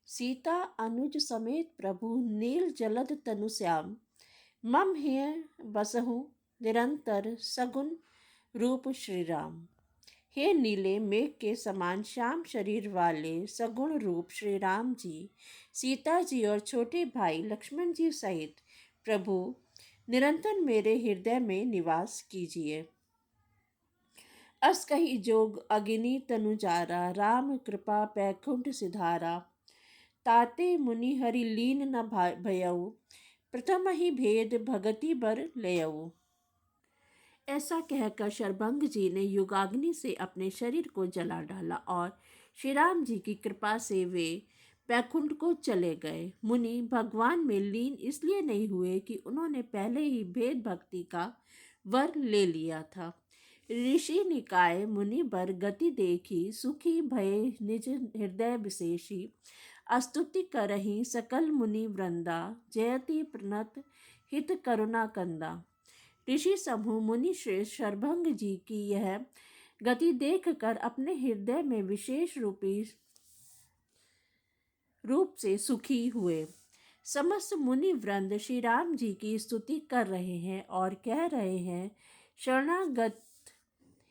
सीता अनुज समेत प्रभु नील जलद तनु श्याम। मम हिय बसहु निरंतर सगुन रूप श्री राम। हे नीले मेघ के समान श्याम शरीर वाले सगुण रूप श्री राम जी, सीता जी और छोटे भाई लक्ष्मण जी सहित प्रभु निरंतर मेरे हृदय में निवास कीजिए। अस कही जोग अगिनी तनुजारा, राम कृपा पैकुंठ सिधारा। ताते मुनि हरि लीन न भयऊ, प्रथम ही भेद भगति बर लेऊ। ऐसा कहकर शरभंग जी ने युगाग्नि से अपने शरीर को जला डाला और श्री राम जी की कृपा से वे बैकुंठ को चले गए। मुनि भगवान में लीन इसलिए नहीं हुए कि उन्होंने पहले ही भेद भक्ति का वर ले लिया था। ऋषि निकाय मुनि बर गति देखी, सुखी भय निज हृदय विशेषी। स्तुति करहि सकल मुनि वृंदा, जयति प्रणत हित करुणा कंदा। ऋषि समूह मुनि श्रेष्ठ शरभंग जी की यह गति देखकर अपने हृदय में विशेष रूप से सुखी हुए। समस्त मुनि वृंद श्री राम जी की स्तुति कर रहे हैं और कह रहे हैं, शरणागत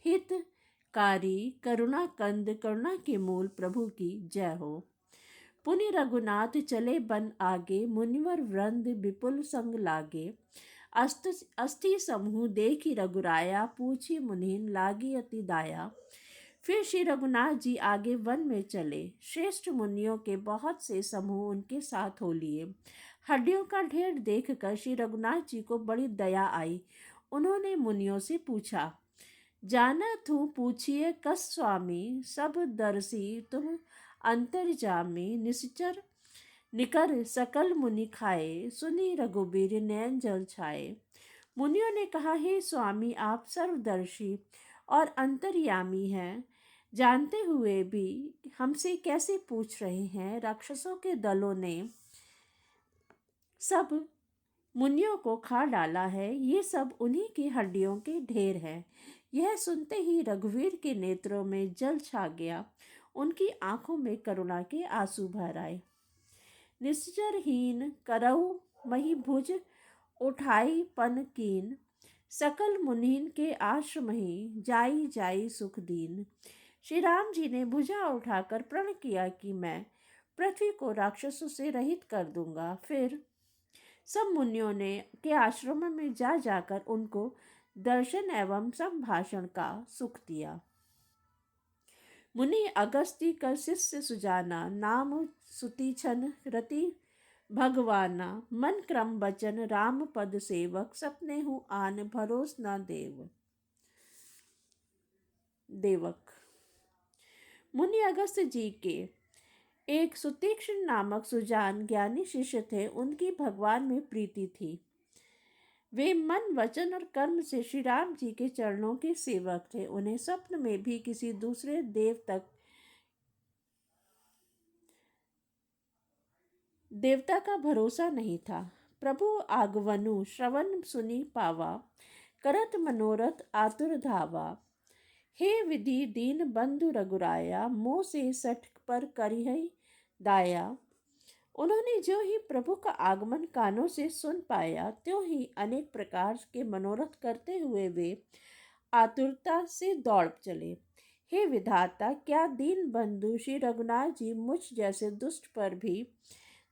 हितकारी करुणा कंद, करुणा के मूल प्रभु की जय हो। पुनि रघुनाथ चले बन आगे, मुनिवर वृंद विपुल संग लागे। अस्थि समूह देखी रघुराया, पूछी मुनीन लागी अति दाया। फिर श्री रघुनाथ जी आगे वन में चले। श्रेष्ठ मुनियों के बहुत से समूह उनके साथ हो लिए। हड्डियों का ढेर देखकर श्री रघुनाथ जी को बड़ी दया आई। उन्होंने मुनियों से पूछा, जानत हूँ पूछिए कस स्वामी, सब दर्शी तुम अंतर्जामी। निश्चर निकर सकल मुनि खाए, सुनी रघुबीर नैन जल छाए। मुनियों ने कहा, हे स्वामी आप सर्वदर्शी और अंतर्यामी हैं, जानते हुए भी हमसे कैसे पूछ रहे हैं। राक्षसों के दलों ने सब मुनियों को खा डाला है, ये सब उन्हीं की हड्डियों के ढेर हैं। यह सुनते ही रघुवीर के नेत्रों में जल छा गया, उनकी आंखों में करुणा के आंसू भर आए। निश्चरहीन करऊ मही भुज उठाई पन कीन, सकल मुनीन के आश्रमहि जाई जाई सुख दीन। श्री राम जी ने भुजा उठाकर प्रण किया कि मैं पृथ्वी को राक्षसों से रहित कर दूंगा। फिर सब मुनियों ने के आश्रम में जा जाकर उनको दर्शन एवं संभाषण का सुख दिया। मुनि अगस्ती का शिष्य सुजाना, नाम सुति छन रति भगवाना। मन क्रम बचन राम पद सेवक, सपने हूँ आन भरोस न देवक। मुनि अगस्त जी के एक सुतीक्ष्ण नामक सुजान ज्ञानी शिष्य थे। उनकी भगवान में प्रीति थी। वे मन वचन और कर्म से श्री राम जी के चरणों के सेवक थे। उन्हें स्वप्न में भी किसी दूसरे देवता का भरोसा नहीं था। प्रभु आगवनु श्रवण सुनी पावा, करत मनोरथ आतुर धावा। हे विधि दीन बंधु रघुराया, मोह से सठ पर करिहै दाया। उन्होंने जो ही प्रभु का आगमन कानों से सुन पाया, त्यों ही अनेक प्रकार के मनोरथ करते हुए वे आतुरता से दौड़ चले। हे विधाता, क्या दीन बंधु श्री रघुनाथ जी मुझ जैसे दुष्ट पर भी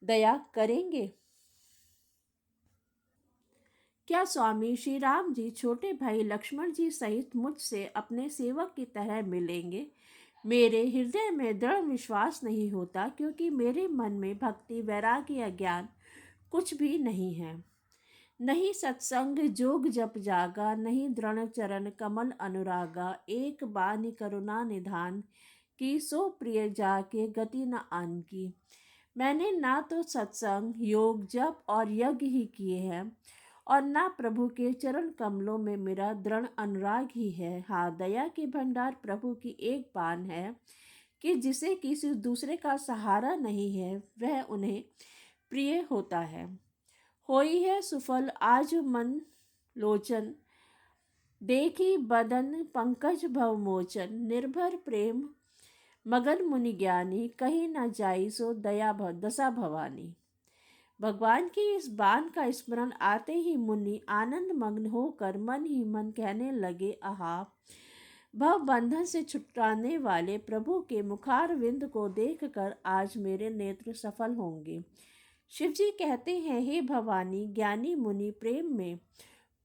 दया करेंगे? क्या स्वामी श्री राम जी छोटे भाई लक्ष्मण जी सहित मुझसे अपने सेवक की तरह मिलेंगे? मेरे हृदय में दृढ़ विश्वास नहीं होता, क्योंकि मेरे मन में भक्ति वैराग्य या ज्ञान कुछ भी नहीं है। नहीं सत्संग जोग जप जागा, नहीं दृढ़ चरण कमल अनुरागा। एक बानी करुणा निधान की, सो प्रिय जाके गति न आन की। मैंने ना तो सत्संग योग जप और यज्ञ ही किए हैं, और ना प्रभु के चरण कमलों में मेरा दृढ़ अनुराग ही है। हाँ, दया के भंडार प्रभु की एक बान है कि जिसे किसी दूसरे का सहारा नहीं है, वह उन्हें प्रिय होता है। होई है सुफल आज मन लोचन, देखी बदन पंकज भवमोचन। निर्भर प्रेम मगन मुनि ज्ञानी, कहीं न जाई सो दशा भवानी। भगवान की इस बाण का स्मरण आते ही मुनि आनंद मग्न होकर मन ही मन कहने लगे, आहा, भव बंधन से छुटकाने वाले प्रभु के मुखारविंद को देखकर आज मेरे नेत्र सफल होंगे। शिवजी कहते हैं, हे भवानी, ज्ञानी मुनि प्रेम में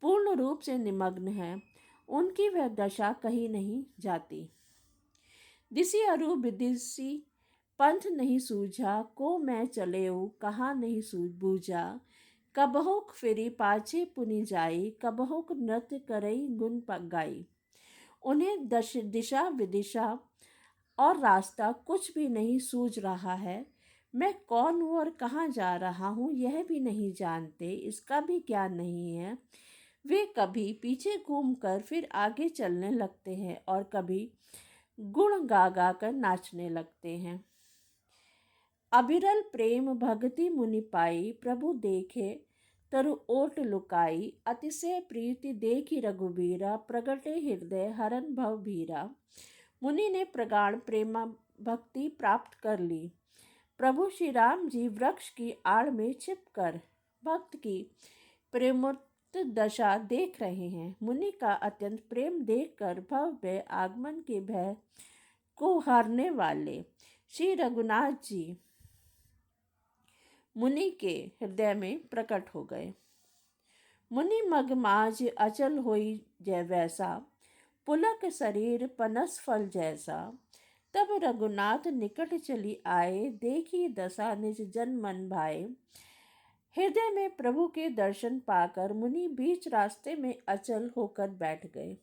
पूर्ण रूप से निमग्न है, उनकी वह दशा कहीं नहीं जाती। दिसी अरु विदिसी पंथ नहीं सूझा, को मैं चलेऊ कहाँ नहीं बूझा। कबहुक फिरी पाछे पुनि जाई, कबहुक नृत्य करई गुण गाई। उन्हें दिशा विदिशा और रास्ता कुछ भी नहीं सूझ रहा है। मैं कौन हूँ और कहाँ जा रहा हूँ यह भी नहीं जानते, इसका भी ज्ञान नहीं है। वे कभी पीछे घूमकर फिर आगे चलने लगते हैं और कभी गुण गा गा कर नाचने लगते हैं। अविरल प्रेम भगति मुनि पाई, प्रभु देखे तरु ओट लुकाई। अतिशय प्रीति देखी रघुबीरा, प्रगटे हृदय हरन भव भीरा। मुनि ने प्रगाढ़ प्रेम भक्ति प्राप्त कर ली। प्रभु श्री राम जी वृक्ष की आड़ में छिपकर भक्त की प्रेमोत्त दशा देख रहे हैं। मुनि का अत्यंत प्रेम देखकर भव्य आगमन के भय को हारने वाले श्री रघुनाथ जी मुनि के हृदय में प्रकट हो गए। मुनि मगमाज अचल होई जय वैसा, पुलक शरीर पनस फल जैसा। तब रघुनाथ निकट चली आए, देखी दशा निज जन मन भाए। हृदय में प्रभु के दर्शन पाकर मुनि बीच रास्ते में अचल होकर बैठ गए।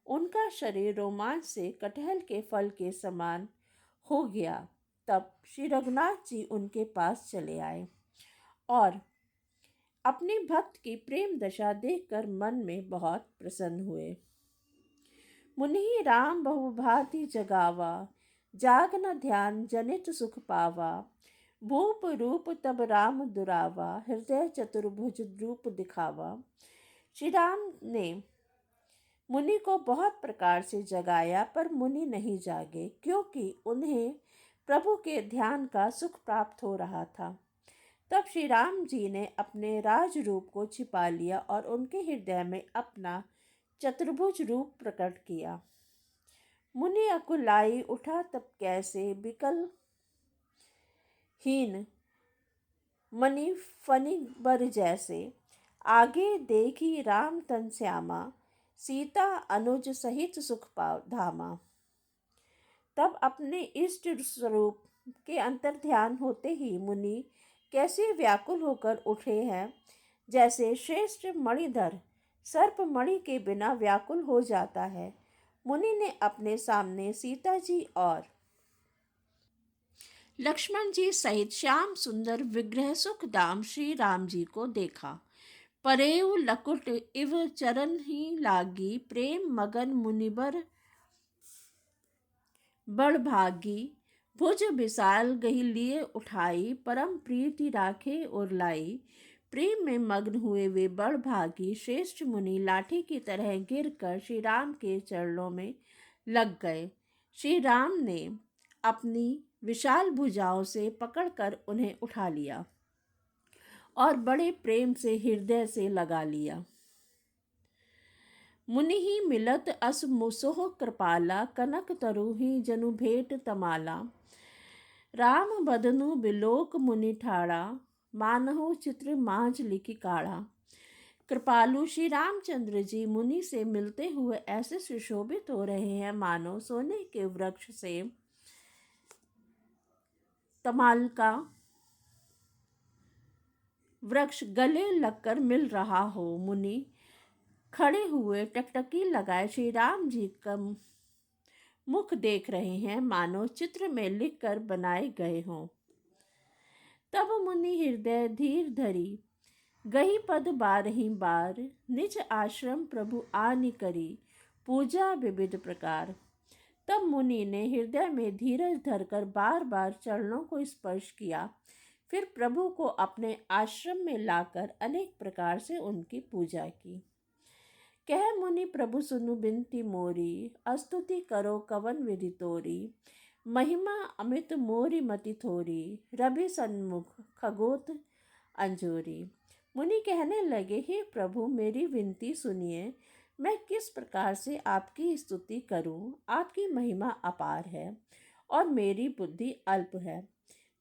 उनका शरीर रोमांच से कटहल के फल के समान हो गया। तब श्री रघुनाथ जी उनके पास चले आए और अपने भक्त की प्रेम दशा देखकर मन में बहुत प्रसन्न हुए। मुनि राम बहुभांति जगावा, जाग न ध्यान जनित सुख पावा। भूप रूप तब राम दुरावा, हृदय चतुर्भुज रूप दिखावा। श्री राम ने मुनि को बहुत प्रकार से जगाया, पर मुनि नहीं जागे, क्योंकि उन्हें प्रभु के ध्यान का सुख प्राप्त हो रहा था। तब श्री राम जी ने अपने राज रूप को छिपा लिया और उनके हृदय में अपना चतुर्भुज रूप प्रकट किया। मुनि अकुलाई उठा तब कैसे, बिकल हीन मणि फनी बर जैसे। आगे देखी राम तन श्यामा, सीता अनुज सहित सुख धामा। तब अपने इष्ट स्वरूप के अंतर ध्यान होते ही मुनि कैसे व्याकुल होकर उठे हैं, जैसे श्रेष्ठ मणिधर सर्प मणि के बिना व्याकुल हो जाता है। मुनि ने अपने सामने सीता जी और लक्ष्मण जी सहित श्याम सुंदर विग्रह सुख धाम श्री राम जी को देखा। परेव लकुट इव चरण ही लागी, प्रेम मगन मुनिबर बड़ भागी। भुज विशाल गही लिए उठाई, परम प्रीति राखे और लाई। प्रेम में मग्न हुए वे बड़ भागी श्रेष्ठ मुनि लाठी की तरह गिरकर श्री राम के चरणों में लग गए। श्री राम ने अपनी विशाल भुजाओं से पकड़कर उन्हें उठा लिया और बड़े प्रेम से हृदय से लगा लिया। मुनि ही मिलत अस मुसोह कृपाला, कनक तरु ही जनु भेट तमाला। राम बदनु बिलोक मुनि ठाड़ा, मानहु चित्र मांझ लिखि काढ़ा। कृपालु श्री रामचंद्र जी मुनि से मिलते हुए ऐसे सुशोभित हो रहे हैं मानो सोने के वृक्ष से तमाल का वृक्ष गले लगकर मिल रहा हो। मुनि खड़े हुए टकटकी लगाए श्री राम जी का मुख देख रहे हैं मानो चित्र में लिखकर बनाए गए हों। तब मुनि हृदय धीर धरी, गही पद बारही बार। निज आश्रम प्रभु आनि करी, पूजा विविध प्रकार। तब मुनि ने हृदय में धीरज धरकर बार बार चरणों को स्पर्श किया, फिर प्रभु को अपने आश्रम में लाकर अनेक प्रकार से उनकी पूजा की। कह मुनि प्रभु सुनु बिनती मोरी, स्तुति करो कवन विधि तोरी। महिमा अमित मोरी मति थोरी, रवि सन्मुख खगोत अंजोरी। मुनि कहने लगे, हे प्रभु मेरी विनती सुनिए, मैं किस प्रकार से आपकी स्तुति करूं। आपकी महिमा अपार है और मेरी बुद्धि अल्प है।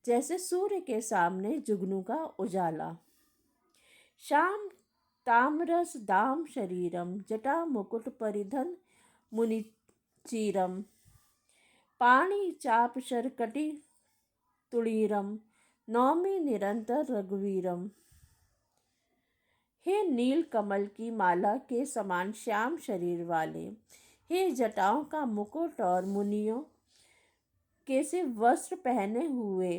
जैसे सूर्य के सामने जुगनू का उजाला। श्याम ताम्रस दाम शरीरम, जटा मुकुट परिधन मुनि चीरम। पाणी चाप शरकटी तुड़ीरम, नौमी निरंतर रघुवीरम। हे नील कमल की माला के समान श्याम शरीर वाले, हे जटाओं का मुकुट और मुनियों के से वस्त्र पहने हुए,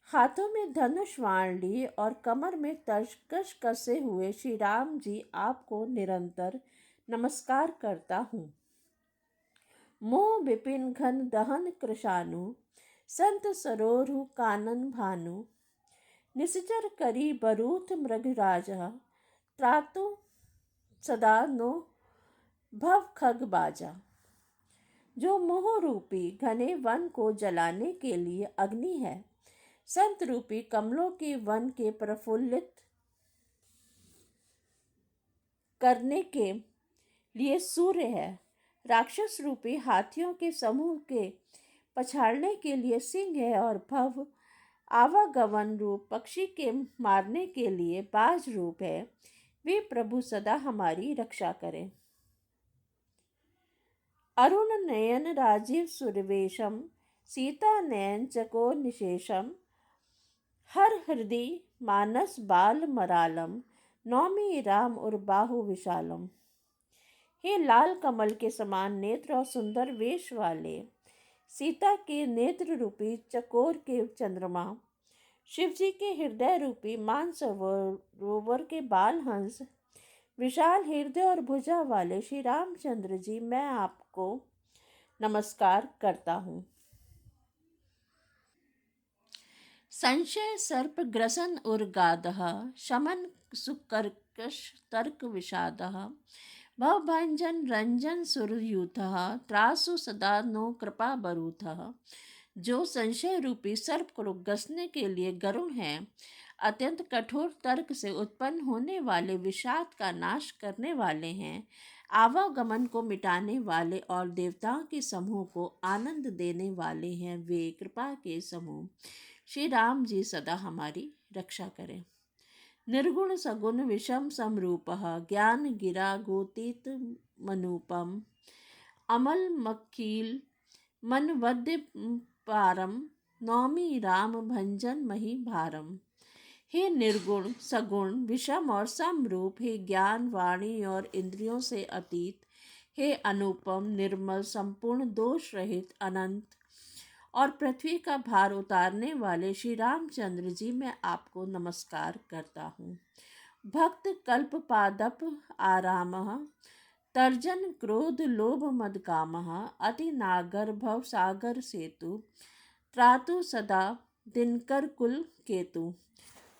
हाथों में धनुष बाण लिए और कमर में तरकश कसे हुए श्री राम जी, आपको निरंतर नमस्कार करता हूँ। मोह विपिन घन दहन कृशानु, संत सरोरु कानन भानु। निश्चर करी बरूथ मृगराजा, त्रातु सदा नो भव खग बाजा। जो मोह रूपी घने वन को जलाने के लिए अग्नि है, संत रूपी कमलों के वन के प्रफुल्लित करने के लिए सूर्य है, राक्षस रूपी हाथियों के समूह के पछाड़ने के लिए सिंह है, और भव आवागमन रूप पक्षी के मारने के लिए बाज रूप है। वे प्रभु सदा हमारी रक्षा करें। अरुण नयन राजीव सुरवेशम, सीता नयन चको निशेषम। हर हृदय मानस बाल मरालम, नौमी राम और बाहु विशालम। हे लाल कमल के समान नेत्र और सुंदर वेश वाले, सीता के नेत्र रूपी चकोर के चंद्रमा, शिवजी के हृदय रूपी मानसरोवर के बाल हंस, विशाल हृदय और भुजा वाले श्री रामचंद्र जी, मैं आपको नमस्कार करता हूँ। संशय सर्प ग्रसन उर्गादः, शमन सुकर्कश तर्क विषादः। भवभंजन रंजन सुरयूथः, त्रासु सदा नो कृपा बरूथः। जो संशय रूपी सर्प को ग्रसने के लिए गरुण है, अत्यंत कठोर तर्क से उत्पन्न होने वाले विषाद का नाश करने वाले हैं, आवागमन को मिटाने वाले और देवताओं के समूह को आनंद देने वाले हैं, वे कृपा के समूह श्री राम जी सदा हमारी रक्षा करें। निर्गुण सगुण विषम समरूपः, ज्ञान गिरा गोतीत मनूपम। अमल मकील मन वद्य पारम, नौमी राम भंजन मही भारम। हे निर्गुण सगुण विषम और समरूप, हे ज्ञान वाणी और इंद्रियों से अतीत, हे अनुपम निर्मल संपूर्ण दोष रहित अनंत और पृथ्वी का भार उतारने वाले श्री रामचंद्र जी, मैं आपको नमस्कार करता हूँ। भक्त कल्प पादप आरामः, तर्जन क्रोध लोभ मद कामः। अति नागर भव सागर सेतु, त्रातु सदा दिनकर कुल केतु।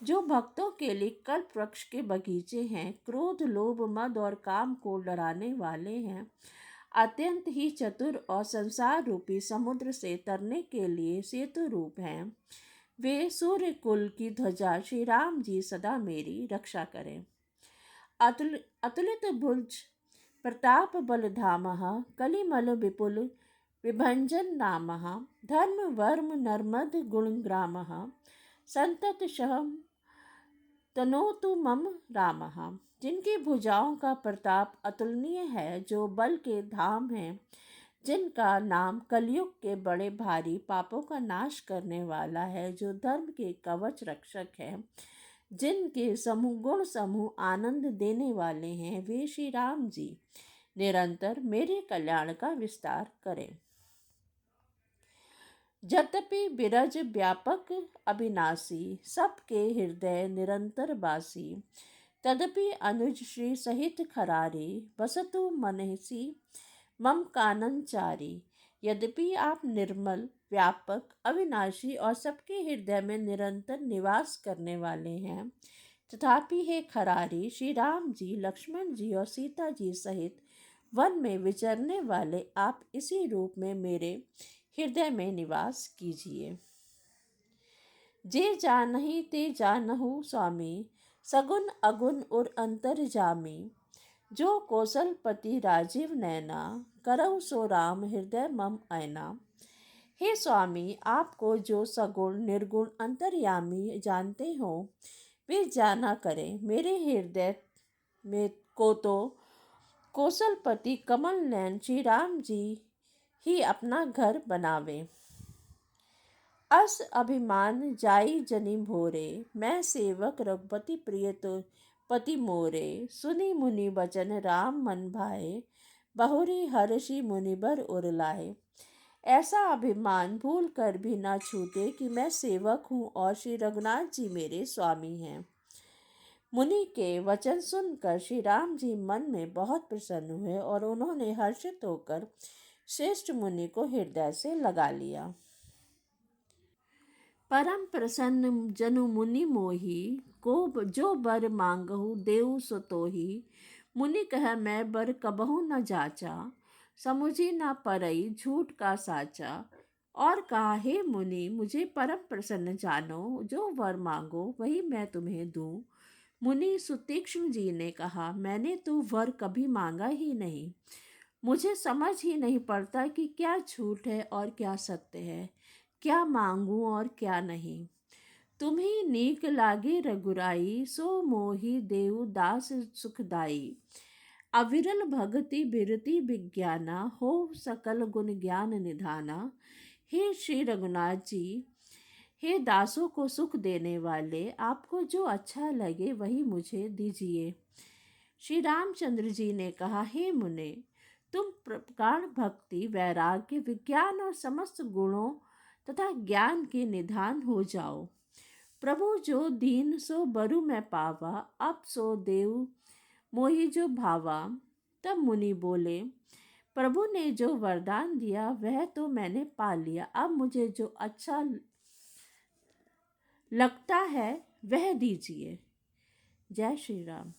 जो भक्तों के लिए कल्प वृक्ष के बगीचे हैं, क्रोध लोभ मद और काम को डराने वाले हैं, अत्यंत ही चतुर और संसार रूपी समुद्र से तरने के लिए सेतु रूप हैं, वे सूर्य कुल की ध्वजा श्री राम जी सदा मेरी रक्षा करें। अतुलित भुज प्रताप बल धामः, कलिमल विपुल विभंजन नामः। धर्म वर्म नर्मद गुण ग्रामः, संतत शहम तनोतु मम रामः। जिनकी भुजाओं का प्रताप अतुलनीय है, जो बल के धाम हैं, जिनका नाम कलयुग के बड़े भारी पापों का नाश करने वाला है, जो धर्म के कवच रक्षक है, जिनके समूह गुण समूह आनंद देने वाले हैं, वे श्री राम जी निरंतर मेरे कल्याण का विस्तार करें। यद्यपि बिरज व्यापक अविनाशी, सबके हृदय निरंतर बासी। तदपि अनुज श्री सहित खरारी, बसतु मनहि मम काननचारी। यद्यपि आप निर्मल व्यापक अविनाशी और सबके हृदय में निरंतर निवास करने वाले हैं, तथापि हे खरारी श्री राम जी, लक्ष्मण जी और सीता जी सहित वन में विचरने वाले आप इसी रूप में मेरे हृदय में निवास कीजिए। जे जानहि ते जानहु स्वामी, सगुन अगुन और अंतर्जामी। जो कौशलपति राजीव नैना, करहु सो राम हृदय मम ऐना। हे स्वामी, आपको जो सगुण निर्गुण अंतर्यामी जानते हो, वे जाना करें। मेरे हृदय में को तो कौशलपति कमल नयन श्री राम जी ही अपना घर बनावे। अस अभिमान जाई जनि भोरे, मैं सेवक रघुपति प्रिय तो पति मोरे। सुनि मुनि बचन राम मन भाए, बहुरी हर्षि मुनिबर उर लाए। ऐसा अभिमान भूल कर भी ना छूटे कि मैं सेवक हूँ और श्री रघुनाथ जी मेरे स्वामी हैं। मुनि के वचन सुनकर श्री राम जी मन में बहुत प्रसन्न हुए और उन्होंने हर्षित होकर श्रेष्ठ मुनि को हृदय से लगा लिया। परम प्रसन्न जनु मुनि मोही, को जो बर मांगहु देऊ सो तोही। मुनि कह मैं बर कबहु न जाचा, समुझी न परई झूठ का साचा। और कहा हे मुनि, मुझे परम प्रसन्न जानो, जो वर मांगो वही मैं तुम्हें दूं। मुनि सुतीक्ष्ण जी ने कहा, मैंने तो वर कभी मांगा ही नहीं। मुझे समझ ही नहीं पड़ता कि क्या झूठ है और क्या सत्य है, क्या मांगूं और क्या नहीं। तुम्ही नीक लागे रघुराई, सो मोहि देहु दास सुखदाई। अविरल भगति बिरति विज्ञाना, हो सकल गुण ज्ञान निधाना। हे श्री रघुनाथ जी, हे दासों को सुख देने वाले, आपको जो अच्छा लगे वही मुझे दीजिए। श्री रामचंद्र जी ने कहा, हे मुने, तुम प्रगाढ़ भक्ति वैराग्य विज्ञान और समस्त गुणों तथा ज्ञान के निधान हो जाओ। प्रभु जो दीन सो बरु मैं पावा, अब सो देव मोहि जो भावा। तब मुनि बोले, प्रभु ने जो वरदान दिया वह तो मैंने पा लिया, अब मुझे जो अच्छा लगता है वह दीजिए। जय श्री राम।